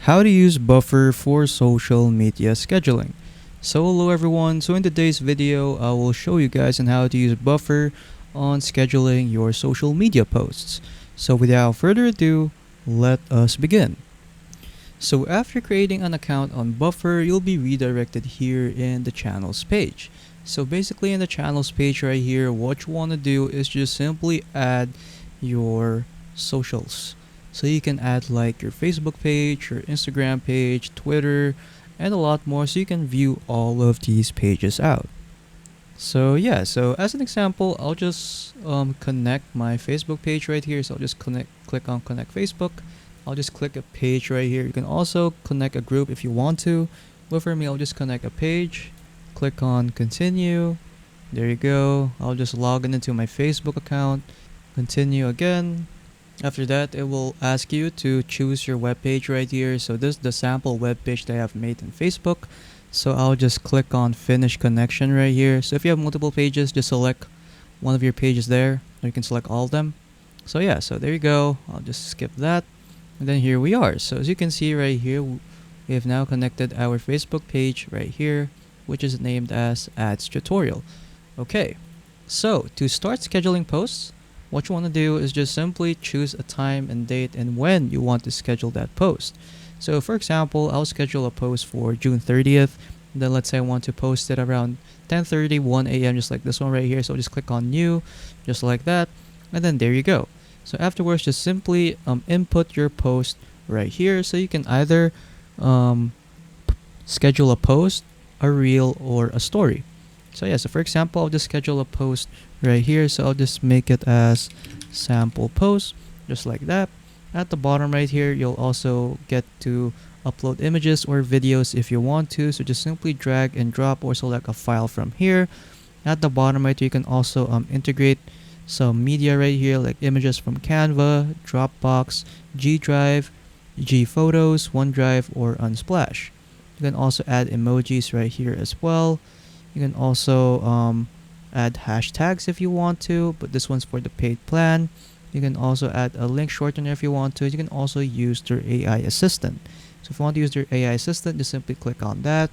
How to use Buffer for social media scheduling. So hello everyone, so in today's video I will show you guys on how to use Buffer on scheduling your social media posts. So without further ado, let us begin. So after creating an account on Buffer, you'll be redirected here in the channels page. So basically in the channels page right here, what you want to do is just simply add your socials. So you can add like your Facebook page, your Instagram page, Twitter, and a lot more, so you can view all of these pages out. So yeah, so as an example, I'll just connect my Facebook page right here. So I'll just click on connect Facebook. I'll just click a page right here. You can also connect a group if you want to, but for me, I'll just connect a page. Click on continue. There you go. I'll just log in into my Facebook account. Continue again. After that, it will ask you to choose your web page right here. So this is the sample web page that I have made in Facebook. So I'll just click on finish connection right here. So if you have multiple pages, just select one of your pages there, or you can select all of them. So yeah, so there you go. I'll just skip that. And then here we are. So as you can see right here, we have now connected our Facebook page right here, which is named as Ads Tutorial. Okay, so to start scheduling posts, what you want to do is just simply choose a time and date and when you want to schedule that post. So for example, I'll schedule a post for June 30th. Then let's say I want to post it around 10:30, 1 a.m. just like this one right here. So just click on new, just like that. And then there you go. So afterwards, just simply input your post right here. So you can either schedule a post, a reel, or a story. So yeah, so for example, I'll just schedule a post right here. So I'll just make it as sample post, just like that. At the bottom right here, you'll also get to upload images or videos if you want to. So just simply drag and drop or select a file from here. At the bottom right here, you can also integrate some media right here, like images from Canva, Dropbox, G Drive, G Photos, OneDrive, or Unsplash. You can also add emojis right here as well. You can also add hashtags if you want to, but this one's for the paid plan. You can also add a link shortener if you want to. You can also use their AI assistant. So if you want to use their AI assistant, just simply click on that.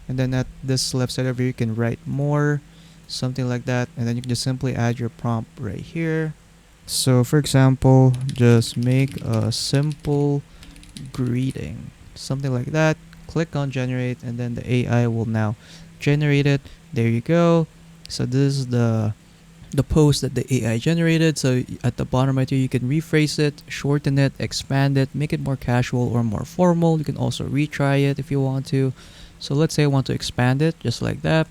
And then at this left side over here, you can write more, something like that. And then you can just simply add your prompt right here. So for example, just make a simple greeting, something like that. Click on generate, and then the AI will now generate it. There you go. So this is the post that the AI generated. So at the bottom right here, you can rephrase it, shorten it, expand it, make it more casual or more formal. You can also retry it if you want to. So let's say I want to expand it just like that.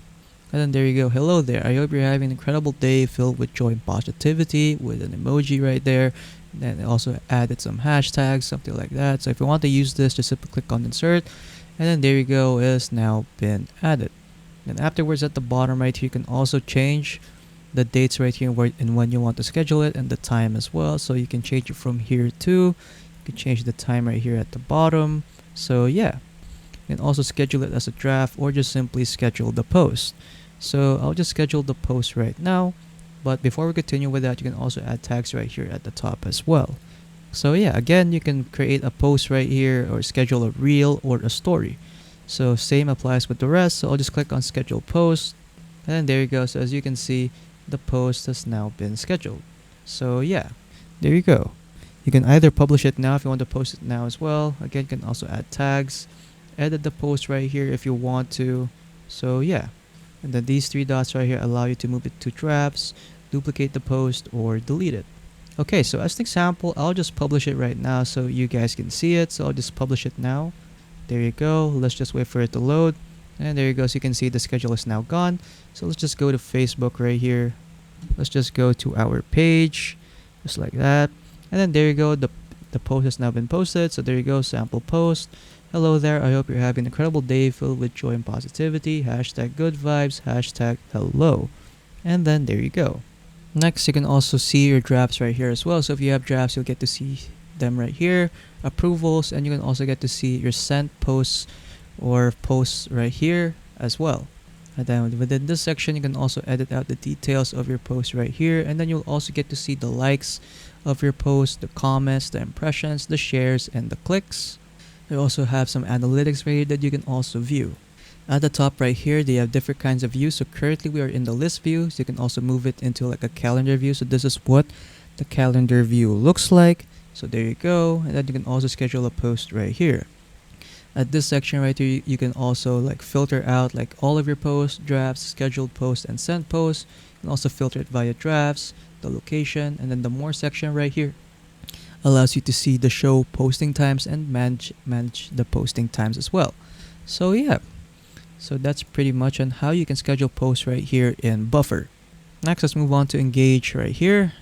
And then there you go. Hello there. I hope you're having an incredible day filled with joy and positivity, with an emoji right there. And then I also added some hashtags, something like that. So if you want to use this, just simply click on insert. And then there you go, it's now been added. And afterwards at the bottom right here, you can also change the dates right here and when you want to schedule it, and the time as well. So you can change it from here too. You can change the time right here at the bottom. So yeah, you can also schedule it as a draft or just simply schedule the post. So I'll just schedule the post right now. But before we continue with that, you can also add tags right here at the top as well. So yeah, again, you can create a post right here or schedule a reel or a story. So same applies with the rest. So I'll just click on schedule post, and then there you go. So as you can see, the post has now been scheduled. So yeah, there you go. You can either publish it now if you want to post it now as well. Again, you can also add tags, edit the post right here if you want to. So yeah, and then these three dots right here allow you to move it to drafts, duplicate the post, or delete it. Okay, so as an example, I'll just publish it right now so you guys can see it. So I'll just publish it now. There you go. Let's just wait for it to load. And there you go. So you can see the schedule is now gone. So let's just go to Facebook right here. Let's just go to our page, just like that. And then there you go. The post has now been posted. So there you go. Sample post. Hello there. I hope you're having an incredible day filled with joy and positivity. Hashtag good vibes. Hashtag hello. And then there you go. Next, you can also see your drafts right here as well. So if you have drafts, you'll get to see them right here. Approvals, and you can also get to see your sent posts or posts right here as well. And then within this section, you can also edit out the details of your post right here. And then you'll also get to see the likes of your post, the comments, the impressions, the shares, and the clicks. They also have some analytics right here that you can also view. At the top right here, they have different kinds of views. So currently we are in the list view. So you can also move it into like a calendar view. So this is what the calendar view looks like. So there you go. And then you can also schedule a post right here. At this section right here, you can also like filter out like all of your posts, drafts, scheduled posts, and sent posts. You can also filter it via drafts, the location, and then the more section right here allows you to see the show posting times and manage the posting times as well. So yeah, so that's pretty much on how you can schedule posts right here in Buffer. Next, let's move on to Engage right here.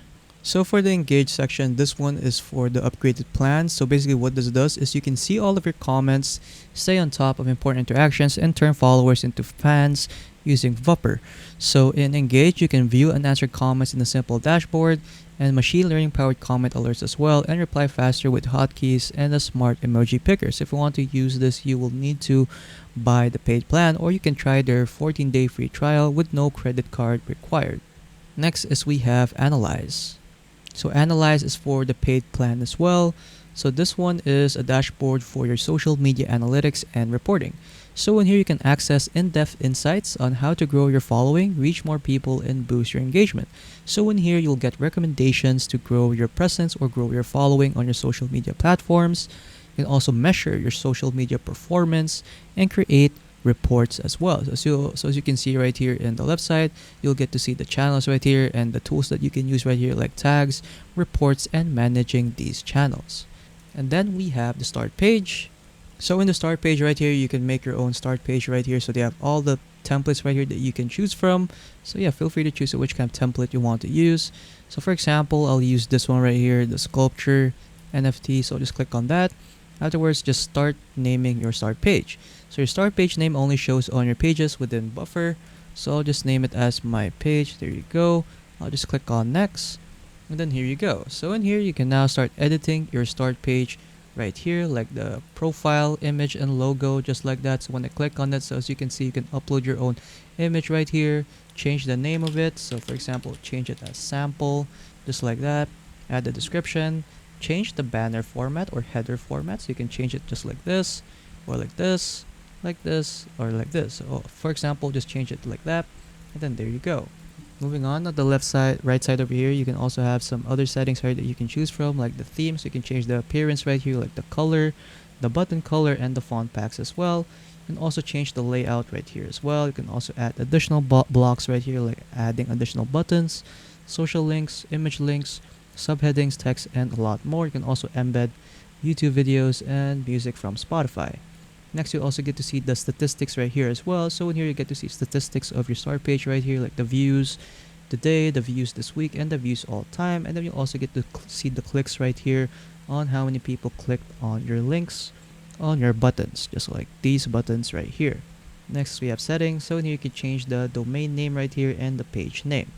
So for the Engage section, this one is for the upgraded plan. So basically what this does is you can see all of your comments, stay on top of important interactions, and turn followers into fans using Buffer. So in Engage, you can view unanswered comments in a simple dashboard and machine learning powered comment alerts as well, and reply faster with hotkeys and a smart emoji picker. So if you want to use this, you will need to buy the paid plan, or you can try their 14-day free trial with no credit card required. Next is we have Analyze. So Analyze is for the paid plan as well. So this one is a dashboard for your social media analytics and reporting. So in here you can access in-depth insights on how to grow your following, reach more people, and boost your engagement. So in here you'll get recommendations to grow your presence or grow your following on your social media platforms. You can also measure your social media performance and create reports as well. So as you can see right here in the left side, you'll get to see the channels right here and the tools that you can use right here, like tags, reports, and managing these channels. And then we have the start page. So in the start page right here, you can make your own start page right here. So they have all the templates right here that you can choose from. So yeah, feel free to choose which kind of template you want to use. So for example, I'll use this one right here, the sculpture NFT. So just click on that. Afterwards, just start naming your start page. So your start page name only shows on your pages within Buffer. So I'll just name it as my page. There you go. I'll just click on next. And then here you go. So in here, you can now start editing your start page right here, like the profile, image, and logo, just like that. So when I click on it, so as you can see, you can upload your own image right here, change the name of it. So for example, change it as sample, just like that. Add the description, change the banner format or header format. So you can change it just like this, or like this, or like this. So for example, just change it like that, and then there you go. Moving on the left side, right side over here, you can also have some other settings right that you can choose from, like the theme. So you can change the appearance right here, like the color, the button color, and the font packs as well. You can also change the layout right here as well. You can also add additional blocks right here, like adding additional buttons, social links, image links, subheadings, text, and a lot more. You can also embed YouTube videos and music from Spotify. Next, you also get to see the statistics right here as well. So in here, you get to see statistics of your start page right here, like the views today, the views this week, and the views all time. And then you also get to see the clicks right here on how many people clicked on your links on your buttons, just like these buttons right here. Next, we have settings. So in here, you can change the domain name right here and the page name.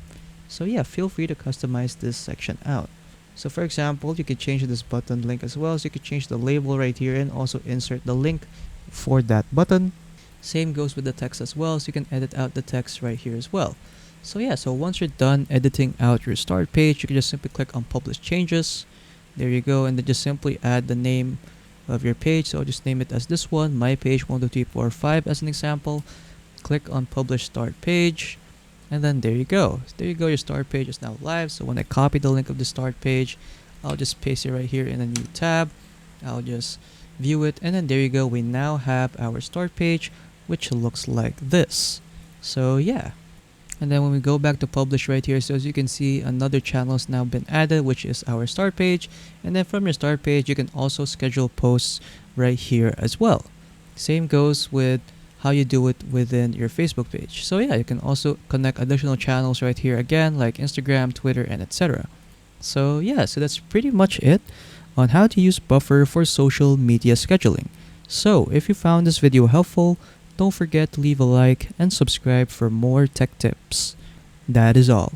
So yeah, feel free to customize this section out. So for example, you could change this button link as well. So you could change the label right here and also insert the link for that button. Same goes with the text as well, so you can edit out the text right here as well. So yeah, so once you're done editing out your start page, you can just simply click on publish changes. There you go, and then just simply add the name of your page. So I'll just name it as this one, my page 12345 as an example. Click on publish start page, and then there you go. There you go, your start page is now live. So when I copy the link of the start page, I'll just paste it right here in a new tab. I'll just view it, and then there you go, we now have our start page, which looks like this. So yeah, and then when we go back to publish right here, so as you can see, another channel has now been added, which is our start page. And then from your start page, you can also schedule posts right here as well. Same goes with how you do it within your Facebook page. So yeah, you can also connect additional channels right here again, like Instagram, Twitter, and etc. So yeah, so that's pretty much it on how to use Buffer for social media scheduling. So if you found this video helpful, don't forget to leave a like and subscribe for more tech tips. That is all.